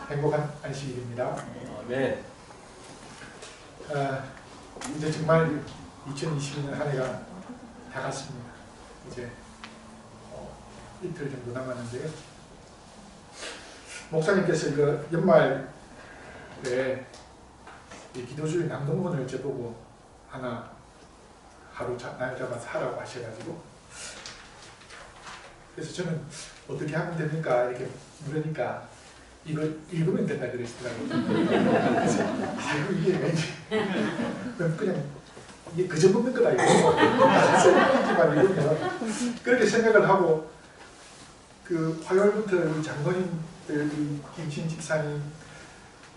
행복한 안식일입니다. 네. 이제 정말 2022년 한 해가 다 갔습니다. 이제 이틀 정도 남았는데요. 목사님께서 그 연말에 이 기도주일 낭독문을 저보고 하나 날 잡아서 하라고 하셔가지고, 그래서 저는 어떻게 하면 됩니까? 이렇게 물으니까 이거 읽으면 된다 그러시더라고요. 그래서 아이고 이게 왠지 그냥 이게 그저 먹는 거다 이거 생각만 읽으면 그렇게 생각을 하고, 그 화요일부터 우리 장로님들 김신 집사님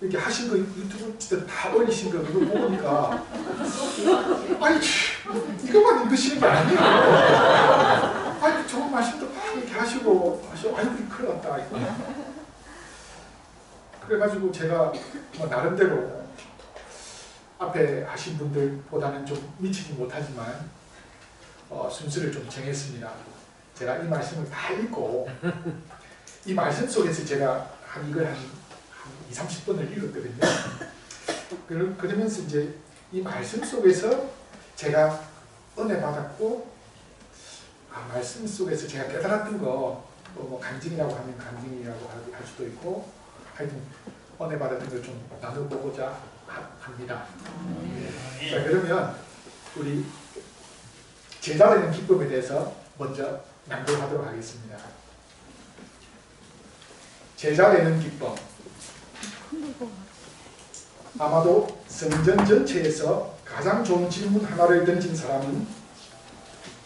이렇게 하신 거 유튜브 진짜 다 올리신 거 그거 보니까 아니 이것만 읽으시는 게 아니에요. 아니 좋은 말씀도 막 이렇게 하시고 아이고 큰일 났다 이거. 그래가지고 제가 뭐 나름대로 앞에 하신 분들보다는 좀 미치지 못하지만 순서를 좀 정했습니다. 제가 이 말씀을 다 읽고 이 말씀 속에서 제가 이걸 한 20-30분을 읽었거든요. 그러면서 이제 이 말씀 속에서 제가 은혜 받았고, 말씀 속에서 제가 깨달았던 거, 뭐 간증이라고 하면 간증이라고 할 수도 있고, 하여튼 은혜 받았던 걸 좀 나눠보고자 합니다. 자, 그러면 우리 제자 되는 기쁨에 대해서 먼저 낭독하도록 하겠습니다. 제자 되는 기쁨. 아마도 성전 전체에서 가장 좋은 질문 하나를 던진 사람은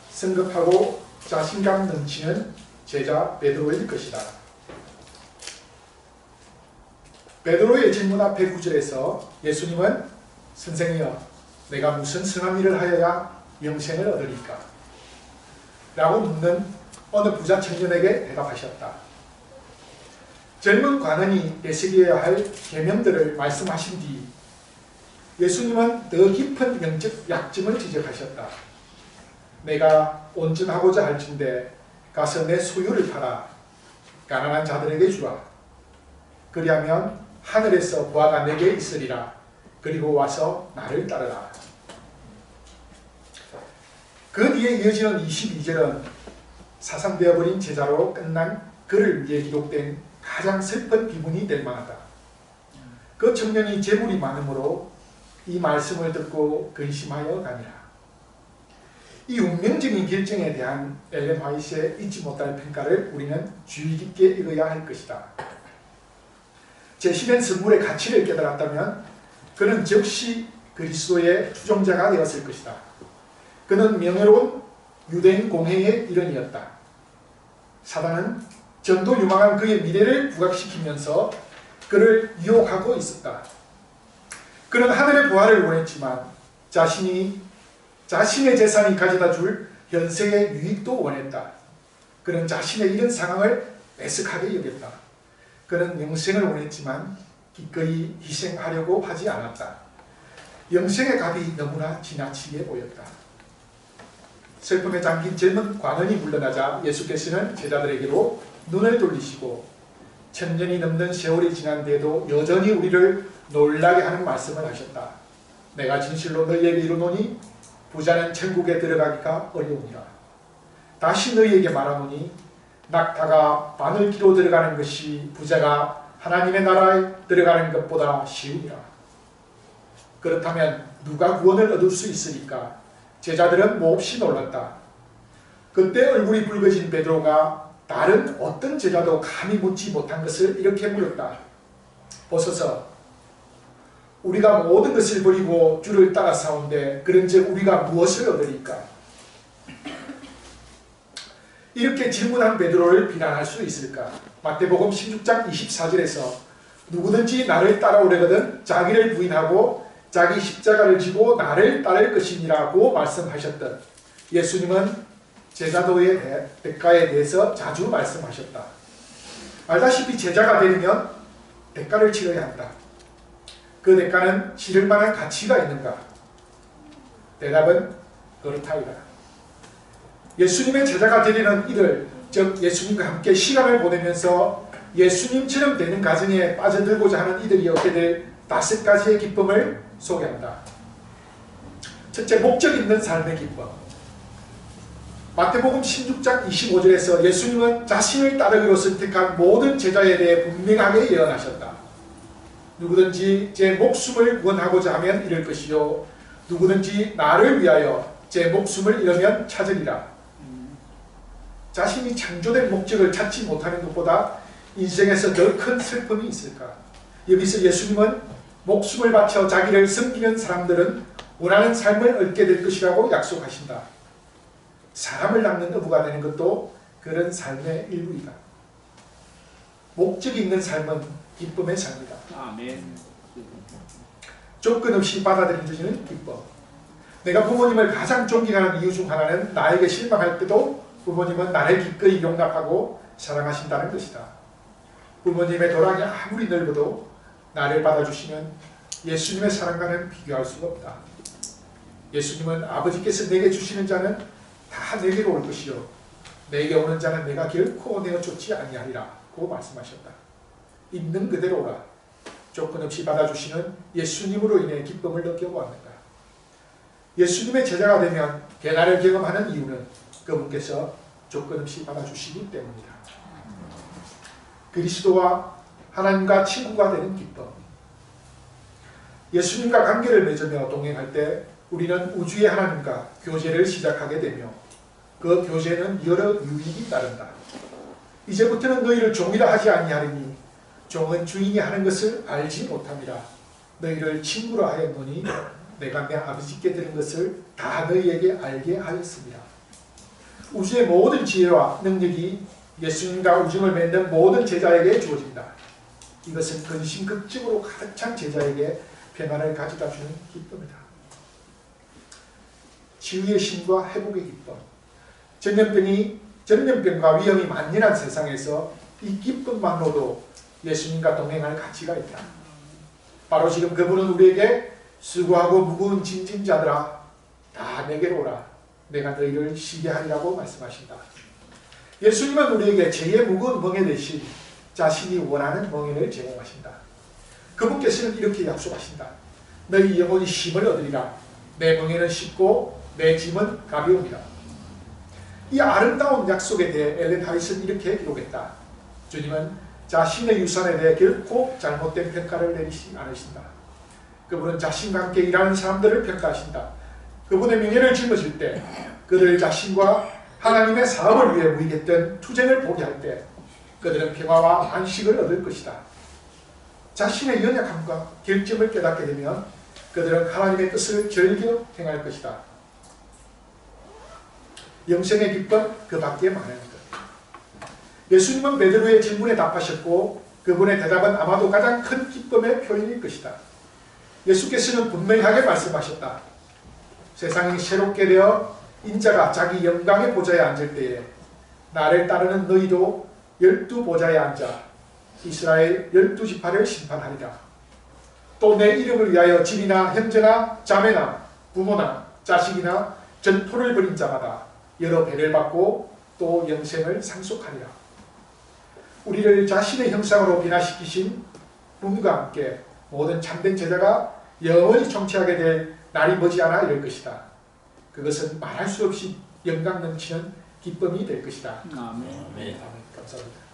성급하고 자신감 넘치는 제자 베드로일 것이다. 베드로의 질문 앞에 9절에서 예수님은 선생이여 내가 무슨 선한 일을 하여야 영생을 얻으리까? 라고 묻는 어느 부자 청년에게 대답하셨다. 젊은 관원이 내세계해야 할 계명들을 말씀하신 뒤 예수님은 더 깊은 영적 약점을 지적하셨다. 내가 온전하고자 할진대 가서 내 소유를 팔아 가난한 자들에게 주라. 그리하면 하늘에서 부하가 내게 있으리라. 그리고 와서 나를 따르라. 그 뒤에 이어지는 22절은 사상되어버린 제자로 끝난 그를 위해 기록된 가장 슬픈 기분이 될 만하다. 그 청년이 재물이 많으므로 이 말씀을 듣고 근심하여 가니라. 이 운명적인 결정에 대한 엘렌 화이트의 잊지 못할 평가를 우리는 주의 깊게 읽어야 할 것이다. 제시된 선물의 가치를 깨달았다면 그는 즉시 그리스도의 추종자가 되었을 것이다. 그는 명예로운 유대인 공회의 일원이었다. 사단은 전도 유망한 그의 미래를 부각시키면서 그를 유혹하고 있었다. 그는 하늘의 부활을 원했지만 자신의 재산이 가져다 줄 현생의 유익도 원했다. 그는 자신의 이런 상황을 애석하게 여겼다. 그는 영생을 원했지만 기꺼이 희생하려고 하지 않았다. 영생의 값이 너무나 지나치게 보였다. 슬픔에 잠긴 젊은 관원이 물러나자 예수께서는 제자들에게로 눈을 돌리시고 천년이 넘는 세월이 지난데도 여전히 우리를 놀라게 하는 말씀을 하셨다. 내가 진실로 너희에게 이르노니 부자는 천국에 들어가기가 어려우니라. 다시 너희에게 말하노니 낙타가 바늘기로 들어가는 것이 부자가 하나님의 나라에 들어가는 것보다 쉬우니라. 그렇다면 누가 구원을 얻을 수 있으리까? 제자들은 몹시 놀랐다. 그때 얼굴이 붉어진 베드로가 다른 어떤 제자도 감히 묻지 못한 것을 이렇게 물었다. 보소서, 우리가 모든 것을 버리고 주를 따라 싸운데 그런즉 우리가 무엇을 얻으리까? 이렇게 질문한 베드로를 비난할 수 있을까? 마태복음 16장 24절에서 누구든지 나를 따라오려거든 자기를 부인하고 자기 십자가를 지고 나를 따를 것이니라고 말씀하셨던 예수님은 제자도의 대가에 대해서 자주 말씀하셨다. 알다시피 제자가 되려면 대가를 치러야 한다. 그 대가는 치를 만한 가치가 있는가? 대답은 그렇다이다. 예수님의 제자가 되려는 이들, 즉 예수님과 함께 시간을 보내면서 예수님처럼 되는 가정에 빠져들고자 하는 이들이 얻게 될 5가지의 기쁨을 소개한다. 첫째, 목적 있는 삶의 기쁨. 마태복음 16장 25절에서 예수님은 자신을 따르기로 선택한 모든 제자에 대해 분명하게 예언하셨다. 누구든지 제 목숨을 구원하고자 하면 잃을 것이요 누구든지 나를 위하여 제 목숨을 잃으면 찾으리라. 자신이 창조된 목적을 찾지 못하는 것보다 인생에서 더 큰 슬픔이 있을까? 여기서 예수님은 목숨을 바쳐 자기를 섬기는 사람들은 원하는 삶을 얻게 될 것이라고 약속하신다. 사람을 낚는 어부가 되는 것도 그런 삶의 일부이다. 목적이 있는 삶은 기쁨의 삶이다. 아멘. 조건 없이 받아들여지는 기쁨. 내가 부모님을 가장 존경하는 이유 중 하나는 나에게 실망할 때도 부모님은 나를 기꺼이 용납하고 사랑하신다는 것이다. 부모님의 도량이 아무리 넓어도 나를 받아주시면 예수님의 사랑과는 비교할 수가 없다. 예수님은 아버지께서 내게 주시는 자는 다 내게로 올 것이요 내게 오는 자는 내가 결코 내어쫓지 아니하리라 고 말씀하셨다. 있는 그대로 오라. 조건 없이 받아주시는 예수님으로 인해 기쁨을 느껴보았는가. 예수님의 제자가 되면 개나를 경험하는 이유는 그분께서 조건 없이 받아주시기 때문이다. 그리스도와 하나님과 친구가 되는 기쁨. 예수님과 관계를 맺으며 동행할 때 우리는 우주의 하나님과 교제를 시작하게 되며 그 교제는 여러 유익이 따른다. 이제부터는 너희를 종이라 하지 아니하리니 종은 주인이 하는 것을 알지 못함이라. 너희를 친구라 하였노니 내가 내 아버지께 들은 것을 다 너희에게 알게 하였습니다. 우주의 모든 지혜와 능력이 예수님과 우정을 맺는 모든 제자에게 주어진다. 이것은 근심극적으로 가득 찬 제자에게 평안을 가져다 주는 기쁨이다. 치유의 힘과 회복의 기쁨. 전염병과 위험이 만연한 세상에서 이 기쁨만으로도 예수님과 동행할 가치가 있다. 바로 지금 그분은 우리에게 수고하고 무거운 짐진 자들아 다 내게로 오라. 내가 너희를 쉬게 하리라고 말씀하신다. 예수님은 우리에게 죄의 무거운 멍에 대신 자신이 원하는 멍에를 제공하신다. 그분께서는 이렇게 약속하신다. 너희 영혼이 쉼을 얻으리라. 내 멍에는 쉽고 내 짐은 가벼움이라. 이 아름다운 약속에 대해 엘렌 하이트는 이렇게 기록했다. 주님은 자신의 유산에 대해 결코 잘못된 평가를 내리지 않으신다. 그분은 자신과 함께 일하는 사람들을 평가하신다. 그분의 명예를 짊어질 때 그들 자신과 하나님의 사업을 위해 무익했던 투쟁을 포기할 때 그들은 평화와 안식을 얻을 것이다. 자신의 연약함과 결점을 깨닫게 되면 그들은 하나님의 뜻을 즐겨 행할 것이다. 영생의 기쁨 그 밖에 많은 것. 예수님은 베드로의 질문에 답하셨고 그분의 대답은 아마도 가장 큰 기쁨의 표현일 것이다. 예수께서는 분명하게 말씀하셨다. 세상이 새롭게 되어 인자가 자기 영광의 보좌에 앉을 때에 나를 따르는 너희도 12보좌에 앉아 이스라엘 12지파를 심판하리라. 또 내 이름을 위하여 집이나 형제나 자매나 부모나 자식이나 전토를 벌인 자마다 여러 배를 받고 또 영생을 상속하리라. 우리를 자신의 형상으로 변화시키신 분과 함께 모든 참된 제자가 영원히 총치하게 될 날이 머지않아 이럴 것이다. 그것은 말할 수 없이 영광 넘치는 기쁨이 될 것이다. 아멘. 감사합니다.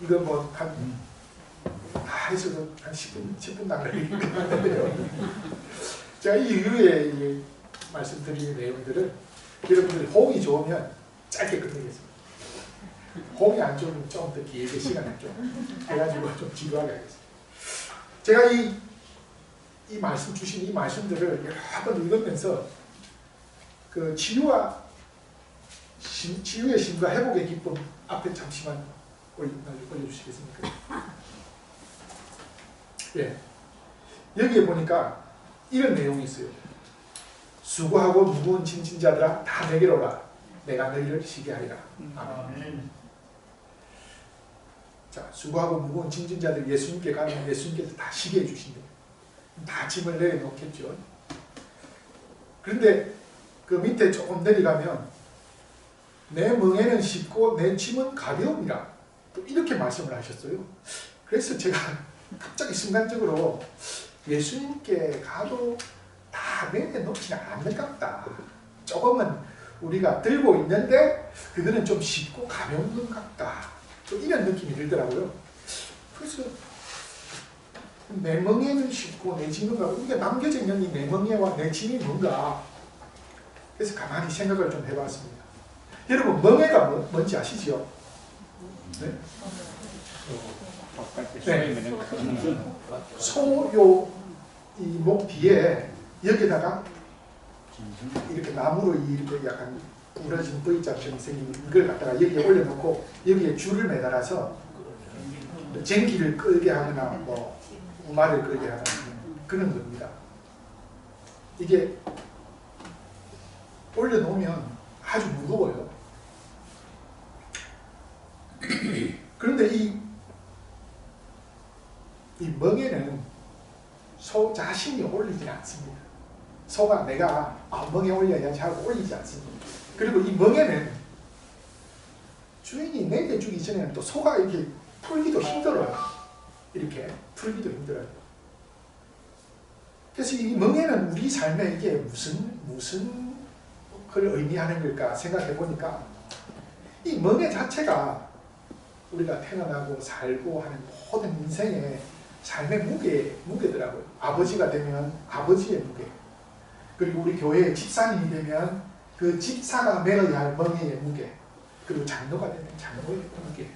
이거 뭐 다 해서도 한 10분 나가는데요. 제가 이 이후에 말씀드리는 내용들을 여러분들이 호응이 좋으면 짧게 끝내겠습니다. 호응이 안 좋으면 좀 더 길게 시간을 좀 해가지고 좀 지루하게 하겠습니다. 제가 이 말씀 주신 이 말씀들을 여러 번 읽으면서 그 치유의 힘과 회복의 기쁨 앞에 잠시만 올려주시겠습니까? 예. 여기에 보니까 이런 내용이 있어요. 수고하고 무거운 짐진 자들아 다 내게로 오라. 내가 너희를 쉬게 하리라. 아멘. 자, 수고하고 무거운 짐진 자들 예수님께 가면 예수님께서 다 쉬게 해주신대요. 다 짐을 내려놓겠죠. 그런데 그 밑에 조금 내려가면 내 멍에는 쉽고 내 짐은 가벼움이라. 또 이렇게 말씀을 하셨어요. 그래서 제가 갑자기 순간적으로 예수님께 가도 다 내게 놓지는 않는 것 같다. 조금은 우리가 들고 있는데 그거는 좀 쉽고 가벼운 것 같다. 또 이런 느낌이 들더라고요. 그래서 내 멍에는 쉽고 내 짐은 가고 이게 남겨져 있는 이 내 멍에와 내 짐이 뭔가. 그래서 가만히 생각을 좀 해봤습니다. 여러분 멍에가 뭔지 아시죠? 네? 네. 소요 이 목 뒤에 여기다가 이렇게 나무로 이렇게 약간 부러진 V자처럼 생긴 이걸 갖다가 여기에 올려놓고 여기에 줄을 매달아서 쟁기를 끌게 하거나 뭐 우마를 끌게 하거나 그런 겁니다. 이게 올려놓으면 아주 무거워요. 그런데 이 멍에는 소 자신이 올리지 않습니다. 소가 내가 멍에 올려야지 하고 올리지 않습니다. 그리고 이 멍에는 주인이 내게 주기 전에는 또 소가 이렇게 풀기도 힘들어요. 이렇게 풀기도 힘들어요. 그래서 이 멍에는 우리 삶에 이게 무슨 걸 의미하는 걸까 생각해 보니까 이 멍에 자체가 우리가 태어나고 살고 하는 모든 인생의 삶의 무게더라고요. 아버지가 되면 아버지의 무게, 그리고 우리 교회의 집사님이 되면 그 집사가 메어야 할 멍에의 무게, 그리고 장로가 되면 장로의 무게.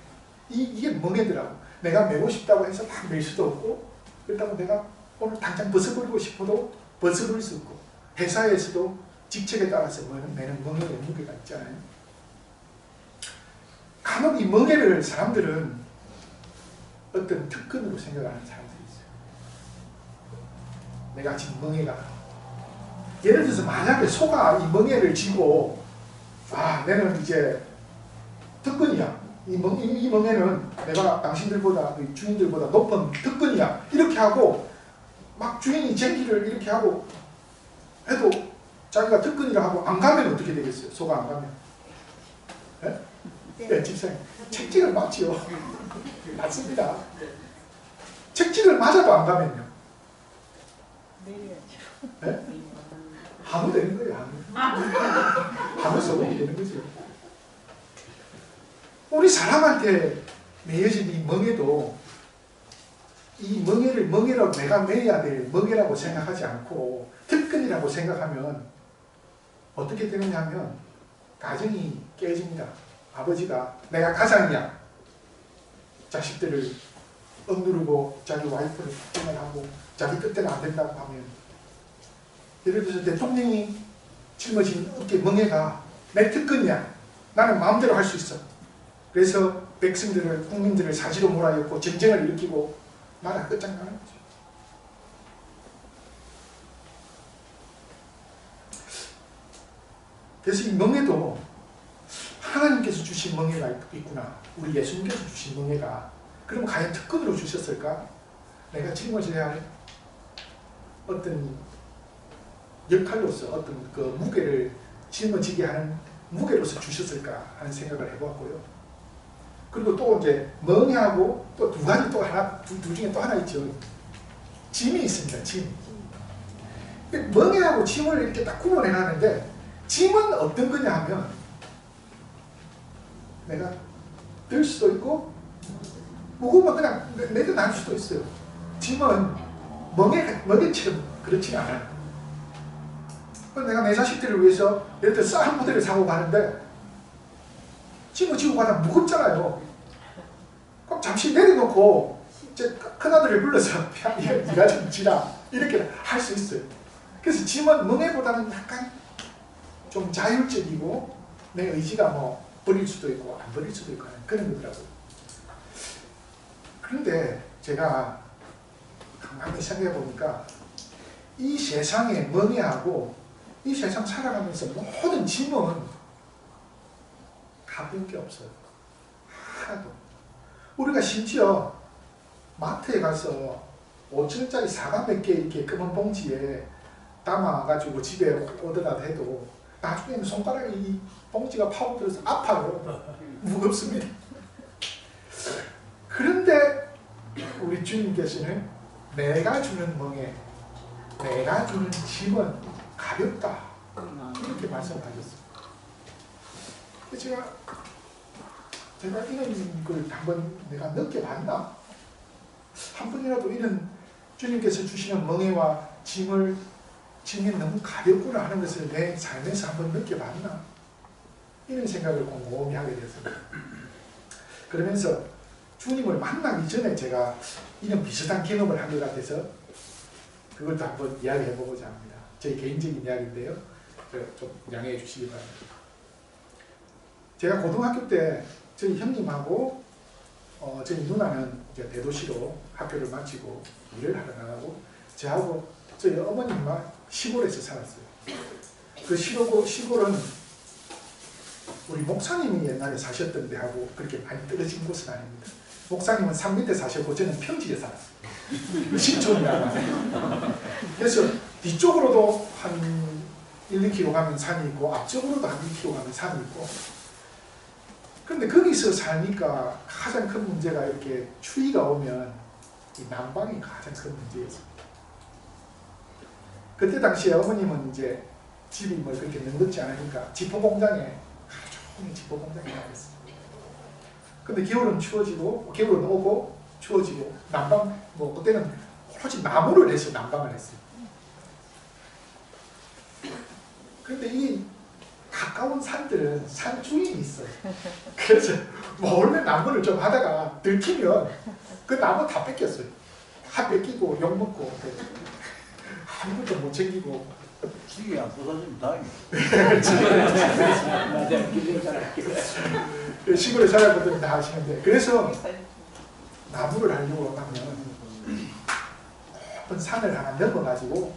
이게 멍에더라고. 내가 메고 싶다고 해서 막 멜 수도 없고, 그렇다고 내가 오늘 당장 벗어버리고 싶어도 벗어버릴 수 없고, 회사에서도 직책에 따라서 매는 멍에의 무게가 있잖아요. 간혹 이 멍에를 사람들은 어떤 특권으로 생각하는 사람들이 있어요. 내가 지금 멍에가, 예를 들어서 만약에 소가 이 멍에를 쥐고 내는 이제 특권이야. 이 멍에는 내가 당신들보다 주인들보다 높은 특권이야. 이렇게 하고 막 주인이 쟁기를 이렇게 하고 해도 자기가 특권이라 하고 안 가면 어떻게 되겠어요? 소가 안 가면. 네? 네, 집사님. 책찍을 맞지요. 맞습니다. 책찍을 맞아도 안 가면요. 네? 한우 되는 거예요. 한우 소금이 되는 거죠. 우리 사람한테 매여진 이 멍에도 이 멍에를 멍에라고 내가 매야 될 멍에라고 생각하지 않고 특권이라고 생각하면 어떻게 되느냐 하면 가정이 깨집니다. 아버지가 내가 가장이야. 자식들을 억누르고 자기 와이프를 하고 자기 뜻대로 안 된다고 하면, 예를 들어서 대통령이 짊어진 어깨 멍에가 내 특권이야. 나는 마음대로 할 수 있어. 그래서 백성들을, 국민들을 사지로 몰아였고 전쟁을 일으키고 나라 끝장나는 거죠. 그래서 이 멍에도 하나님께서 주신 멍에가 있구나. 우리 예수님께서 주신 멍에가. 그럼 과연 특권으로 주셨을까? 내가 짊어져야 할 어떤 역할로서 어떤 그 무게를 짊어지게 하는 무게로서 주셨을까 하는 생각을 해보았고요. 그리고 또 이제 멍에하고 또 두 가지 또 하나, 둘 중에 또 하나 있죠. 짐이 있습니다. 짐. 멍에하고 짐을 이렇게 딱 구분해 놨는데, 짐은 어떤 거냐 하면 내가 들 수도 있고 무거우면 그냥 내려놔줄 수도 있어요. 짐은 멍에처럼 그렇지 않아요. 내가 내 자식들을 위해서 예를 들어 쌀 모델을 사고 가는데 짐을 지고 가다 무겁잖아요. 그럼 잠시 내려놓고 제 큰아들을 불러서 야, 네가 좀 지라 이렇게 할 수 있어요. 그래서 짐은 멍에보다는 약간 좀 자율적이고 내 의지가 뭐 버릴 수도 있고 안 버릴 수도 있고 하는 그런 거더라고요. 그런데 제가 가만히 생각해 보니까 이 세상에 멍에하고 이 세상 살아가면서 모든 짐은 가벼운 게 없어요. 하나도. 우리가 심지어 마트에 가서 5천원짜리 사과 몇 개 이렇게 검은 봉지에 담아가지고 집에 오더라도 해도 나중에는 손가락이 봉지가 파고들어서 아파요. 무겁습니다. 그런데 우리 주님께서는 내가 주는 멍에 내가 주는 짐은 가볍다 이렇게 말씀하셨어요. 제가 이런 걸 한번 내가 느껴봤나? 한 번이라도 이런 주님께서 주시는 멍에와 짐이 너무 가볍구나 하는 것을 내 삶에서 한번 느껴봤나? 이런 생각을 곰곰이 하게 되었습니다. 그러면서 주님을 만나기 전에 제가 이런 비슷한 경험을 한 것 같아서 그것도 한번 이야기해 보고자 합니다. 제 개인적인 이야기인데요. 좀 양해해 주시기 바랍니다. 제가 고등학교 때 저희 형님하고 저희 누나는 이제 대도시로 학교를 마치고 일을 하러 나가고 저하고 저희 어머님만 시골에서 살았어요. 그 시골은 우리 목사님이 옛날에 사셨던 데하고 그렇게 많이 떨어진 곳은 아닙니다. 목사님은 산 밑에 사셨고 저는 평지에 살았어요. 신촌이라고. 그래서 뒤쪽으로도 한 1, 2km 가면 산이 있고 앞쪽으로도 한 2km 가면 산이 있고 그런데 거기서 사니까 가장 큰 문제가 이렇게 추위가 오면 이 난방이 가장 큰 문제였습니다. 그때 당시에 어머님은 이제 집이 뭐 그렇게 넉넉지 않으니까 지포공장에 하루 종일 지포공장에 나갔어요. 근데 겨울은 추워지고 겨울은 오고 추워지고 난방 뭐 그때는 오로지 나무를 해서 난방을 했어요. 그런데 이 가까운 산들은 산 주인이 있어요. 그래서 몰래 나무를 좀 하다가 들키면 그 나무 다 뺏겼어요. 다 뺏기고 욕먹고 아무것도 못 챙기고 집이 안 부서지면 다행이에요. 시골에 살아보더니 다 하시는데 그래서 나무를 하려고 하면 높은 산을 하나 넘어가지고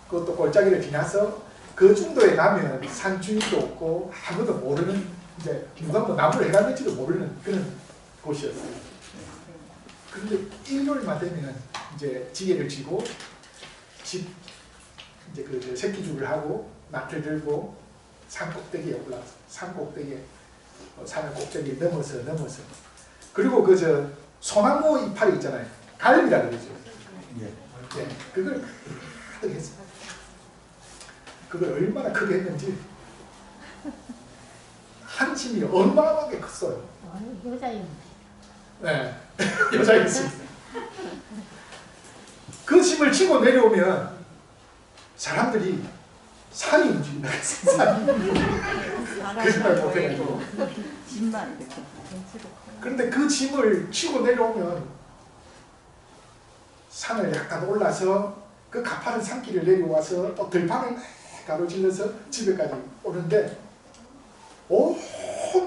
그것도 골짜기를 지나서 그 중도에 가면 산 주인도 없고 아무도 모르는 이제 누가 뭐 나무를 해갔는지도 모르는 그런 곳이었어요. 그런데 일요일만 되면 이제 지게를 쥐고 이제 그 새끼줄을 하고 낫을 들고 산 꼭대기에 올라가서 산 꼭대기에 산을 꼭대기에 넘어서 그리고 그 저 소나무 이파리 있잖아요. 갈비라 그러죠. 예, 그걸 가득 했어요. 그걸 얼마나 크게 했는지 한 짐이 어마어마하게 컸어요. 여자인. 네, 여자였습니다. 그 짐을 치고 내려오면 사람들이 산이 움직인다 했어요. 거짓말 못해가지고. 그런데 그 짐을 치고 내려오면 산을 약간 올라서 그 가파른 산길을 내려와서 또 들판을 가로질러서 집에까지 오는데 온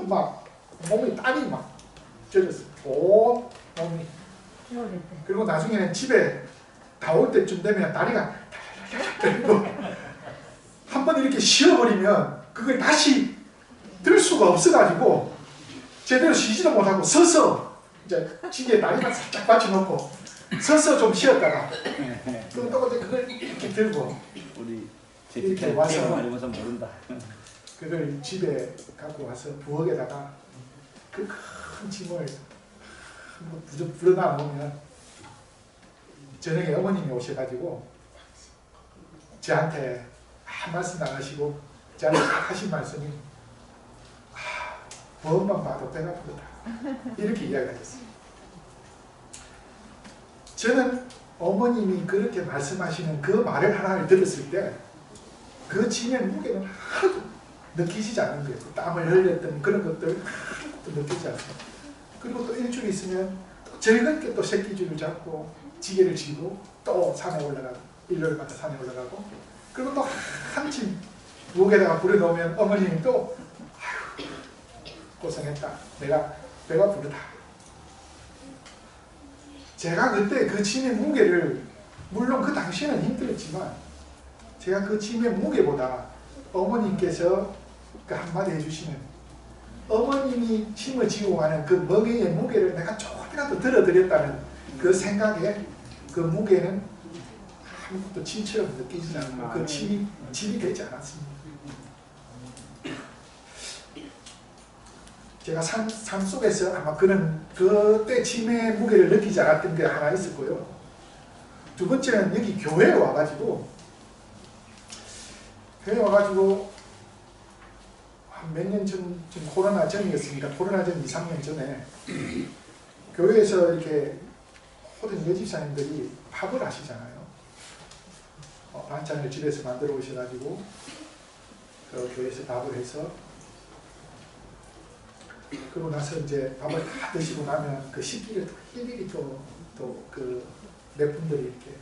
막 몸이 땀이 막 젖었어요. 온 몸이. 그리고 나중에는 집에 다 올 때쯤 되면 다리가 한 번 이렇게 쉬어버리면 그걸 다시 들 수가 없어가지고 제대로 쉬지도 못하고 서서 이제 지게에 다리만 살짝 받쳐놓고 서서 좀 쉬었다가 그럼 또 그걸 이렇게 들고 우리 이렇게 와서 모른다. 그걸 집에 갖고 와서 부엌에다가 그 큰 짐을 불어놔 놓으면 저녁에 어머님이 오셔가지고 저한테 한 말씀 안 하시고 저한테 하신 말씀이 부엌만 봐도 배가 부르다 이렇게 이야기하셨어요. 저는 어머님이 그렇게 말씀하시는 그 말을 하나를 들었을 때 그 짐의 무게는 하나도 느끼시지 않는 거예요. 땀을 흘렸던 그런 것들 하나도 느끼지 않습니다. 그리고 또 일주일 있으면 또 즐겁게 또 새끼줄을 잡고 지게를 쥐고 또 산에 올라가고 일요일마다 산에 올라가고 그리고 또 한짐 무게다가 불어넣으면 어머님이 또 아유 고생했다. 내가 배가 부르다. 제가 그때 그 짐의 무게를 물론 그 당시에는 힘들었지만 제가 그 짐의 무게보다 어머님께서 그 한마디 해주시는 어머님이 짐을 지고 가는 그 멍에의 무게를 내가 조금이라도 들어드렸다는 그 생각에 그 무게는 아무것도 짐처럼 느끼지 않고 그 짐이 되지 않았습니다. 제가 삶 속에서 아마 그때 짐의 무게를 느끼지 않았던 게 하나 있었고요. 두 번째는 여기 교회에 와가지고 한 몇 년 전, 지금 코로나 전이었으니까 코로나 전 2, 3년 전에 교회에서 이렇게 모든 여집사님들이 밥을 하시잖아요. 반찬을 집에서 만들어 오셔가지고 그 교회에서 밥을 해서 그러고 나서 이제 밥을 다 드시고 나면 그 식기를 일일이 또그 몇 분들이 이렇게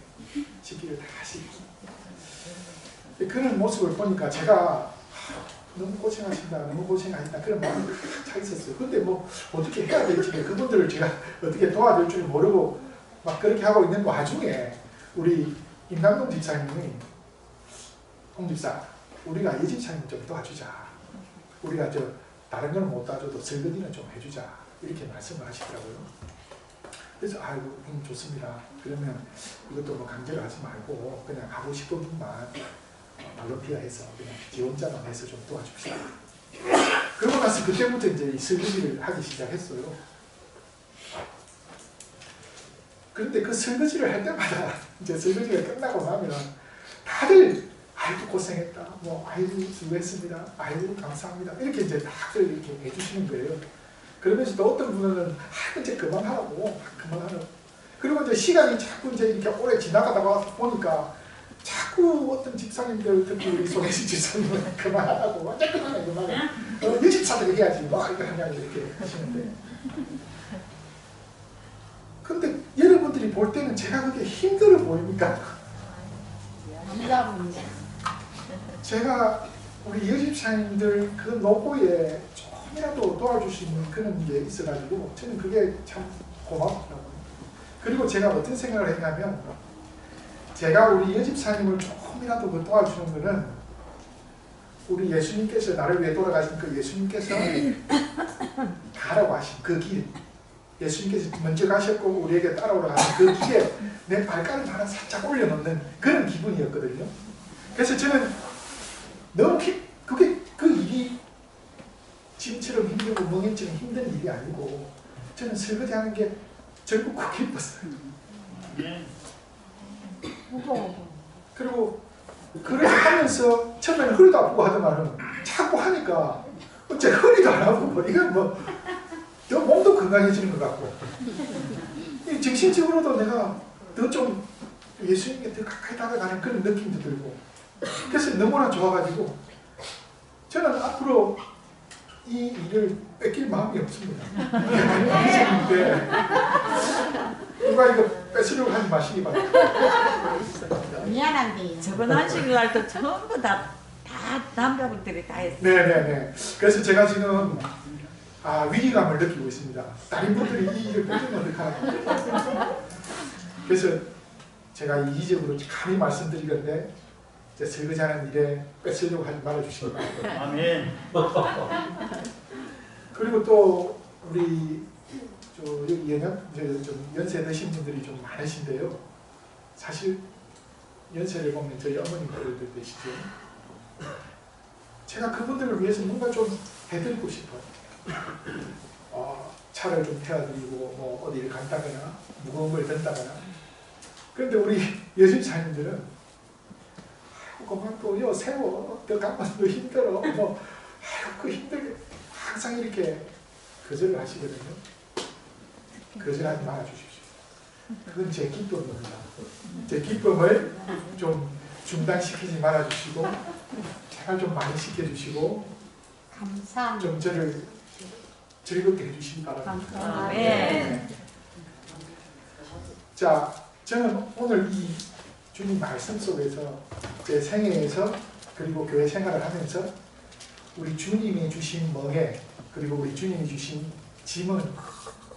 식기를 다 하시고 그런 모습을 보니까 제가 너무 고생하신다, 너무 고생하신다 그런 마음이 차 있었어요. 근데 뭐 어떻게 해야 될지 그분들을 제가 어떻게 도와줄 줄 모르고 막 그렇게 하고 있는 와중에 우리 임남동 집사님이 홍 집사, 우리가 이 집사님 좀 도와주자. 우리가 다른 건 못 도와줘도 설거지는 좀 해주자. 이렇게 말씀을 하시더라고요. 그래서 아이고 좋습니다. 그러면 이것도 뭐 강제로 하지 말고 그냥 하고 싶은 분만 발로피아해서 그냥 지원자만 해서 좀 도와줍시다. 그러고 나서 그때부터 이제 이 설거지를 하기 시작했어요. 그런데 그 설거지를 할 때마다 이제 설거지가 끝나고 나면 다들 아이고 고생했다, 뭐 아이고 수고했습니다, 아이고 감사합니다 이렇게 이제 다들 이렇게 해주시는 거예요. 그러면서 또 어떤 분은 이제 그만하라고 그만하라고. 그리고 이제 시간이 자꾸 이제 이렇게 오래 지나가다가 보니까 자꾸 어떤 집사님들 특히 우리 손혜진 집사님은 그만하라고 완전 그만해 이 집사들이 해야지 뭐 이거 하냐고 이렇게 하시는데 근데 여러분들이 볼 때는 제가 그게 힘들어 보입니까? 제가 우리 여집사님들 그 노고에 조금이라도 도와줄 수 있는 그런 게 있어가지고 저는 그게 참 고맙더라고요. 그리고 제가 어떤 생각을 했냐면 제가 우리 여집사님을 조금이라도 그 도와주는 거는 우리 예수님께서 나를 위해 돌아가신 그 예수님께서 가라고 하신 그 길, 예수님께서 먼저 가셨고 우리에게 따라오라 하신 그 길에 내 발가락 하나 살짝 올려놓는 그런 기분이었거든요. 그래서 저는 너무 그 일이 지금처럼 힘들고 멍해처럼 힘든 일이 아니고 저는 설거지하는 게 즐겁고 기뻤어요. 그리고 그렇게 하면서 처음에는 허리도 아프고 하더만은 자꾸 하니까 어째 허리도 안 아프고 이건 뭐 더 몸도 건강해지는 것 같고 정신적으로도 내가 더 좀 예수님께 더 가까이 다가가는 그런 느낌도 들고 그래서 너무나 좋아가지고 저는 앞으로 이 일을 뺏길 마음이 없습니다. 누가 이거 뺏으려고 하지 마시기 바랍니다. 미안한데 저번 한식 날도 전부 다 남자분들이 다 했어요. 네네네. 그래서 제가 지금 위기감을 느끼고 있습니다. 다른 분들이 이 일을 뺏으면 어떡하나. 그래서 제가 이기적으로 감히 말씀드리건데 설거지하는 일에 뺏으려고 하지 말아주시기 바랍니다. 아멘. 그리고 또 우리 좀 연세 드신 분들이 좀 많으신데요. 사실 연세를 보면 저희 어머님들 되시죠. 제가 그분들을 위해서 뭔가 좀 해드리고 싶어요. 차를 좀 태워드리고 뭐 어디를 간다거나 무거운 걸 든다거나. 그런데 우리 여집사님들은 그만 또 세워 더 가면 더 힘들어 뭐 그 힘들게 항상 이렇게 거절을 하시거든요. 거절하지 말아 주십시오. 그건 제 기쁨입니다. 제 기쁨을 좀 중단시키지 말아 주시고 제발 좀 많이 시켜주시고 감사합니다. 좀 저를 즐겁게 해주시기 바랍니다. 감사합니다. 네. 자, 저는 오늘 이 주님 말씀 속에서 제 생애에서 그리고 교회 생활을 하면서 우리 주님이 주신 멍에 그리고 우리 주님이 주신 짐은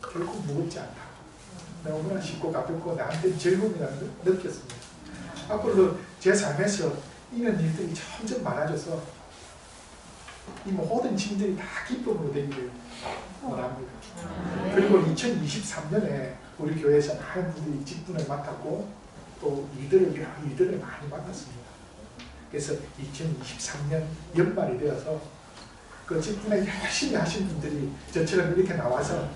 결코 무겁지 않다. 너무나 쉽고 가볍고 나한테는 즐거움이라는 걸 느꼈습니다. 앞으로도 제 삶에서 이런 일들이 점점 많아져서 이 모든 짐들이 다 기쁨으로 되기를 원합니다. 그리고 2023년에 우리 교회에서 많은 분들이 직분을 맡았고 또 일들을 많이 맡았습니다. 그래서 2023년 연말이 되어서 그 직분에 열심히 하신 분들이 저처럼 이렇게 나와서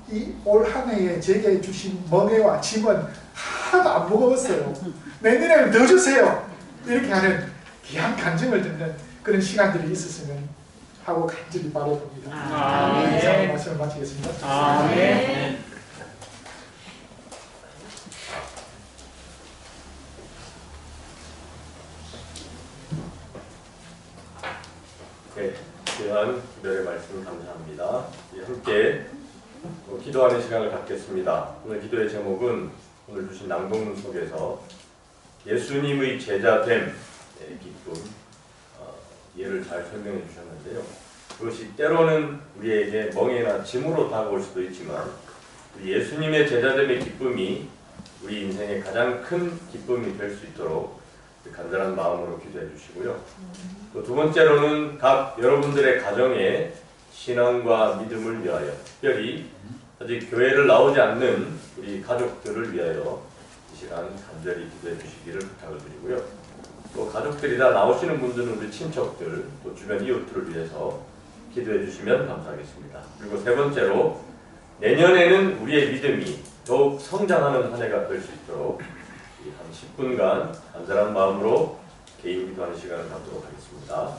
이 올 한 해에 제게 주신 멍에와 짐은 하나도 안 무거웠어요. 내년에는 더 주세요. 이렇게 하는 귀한 간증을 듣는 그런 시간들이 있었으면 하고 간절히 바라봅니다. 아멘. 이상으로 말씀을 마치겠습니다. 아멘. 네, 귀한 기도의 말씀 감사합니다. 함께 기도하는 시간을 갖겠습니다. 오늘 기도의 제목은 오늘 주신 낭독문 속에서 예수님의 제자됨의 기쁨, 예를 잘 설명해 주셨는데요. 그것이 때로는 우리에게 멍에나 짐으로 다가올 수도 있지만 우리 예수님의 제자됨의 기쁨이 우리 인생의 가장 큰 기쁨이 될 수 있도록 간절한 마음으로 기도해 주시고요. 또 두 번째로는 각 여러분들의 가정에 신앙과 믿음을 위하여, 특별히 아직 교회를 나오지 않는 우리 가족들을 위하여 이 시간 간절히 기도해 주시기를 부탁을 드리고요. 또 가족들이 다 나오시는 분들은 우리 친척들, 또 주변 이웃들을 위해서 기도해 주시면 감사하겠습니다. 그리고 세 번째로 내년에는 우리의 믿음이 더욱 성장하는 한 해가 될 수 있도록 한 10분간 간절한 마음으로 개인 기도하는 시간을 갖도록 하겠습니다.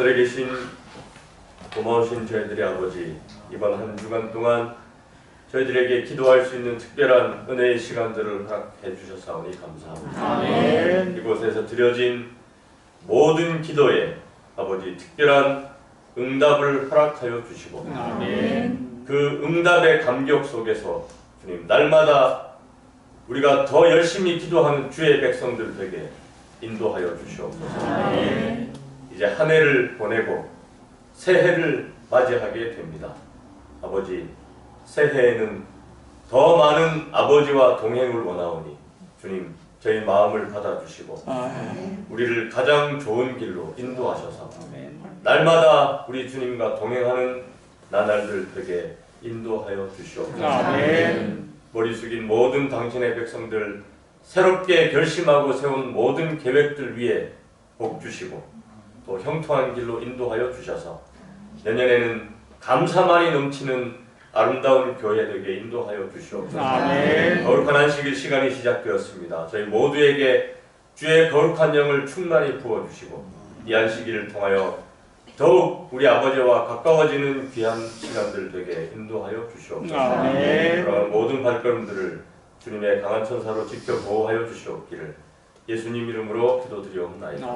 하늘에 계신 고마우신 저희들의 아버지, 이번 한 주간 동안 저희들에게 기도할 수 있는 특별한 은혜의 시간들을 허락해 주셨사오니 감사합니다. 이곳에서 드려진 모든 기도에 아버지 특별한 응답을 허락하여 주시고 그 응답의 감격 속에서 주님 날마다 우리가 더 열심히 기도하는 주의 백성들 되게 인도하여 주시옵소서. 이제 한 해를 보내고 새해를 맞이하게 됩니다. 아버지, 새해에는 더 많은 아버지와 동행을 원하오니 주님 저희 마음을 받아주시고 우리를 가장 좋은 길로 인도하셔서 날마다 우리 주님과 동행하는 나날들 되게 인도하여 주시옵소서. 머리 숙인 모든 당신의 백성들 새롭게 결심하고 세운 모든 계획들 위에 복 주시고 또 형통한 길로 인도하여 주셔서 내년에는 감사만이 넘치는 아름다운 교회 되게 인도하여 주시옵소서. 거룩한 안식일 시간이 시작되었습니다. 저희 모두에게 주의 거룩한 영을 충만히 부어주시고 이 안식일을 통하여 더욱 우리 아버지와 가까워지는 귀한 시간들 되게 인도하여 주시옵소서. 그러한 모든 발걸음들을 주님의 강한 천사로 지켜 보호하여 주시옵기를 예수님 이름으로 기도드리옵나이다.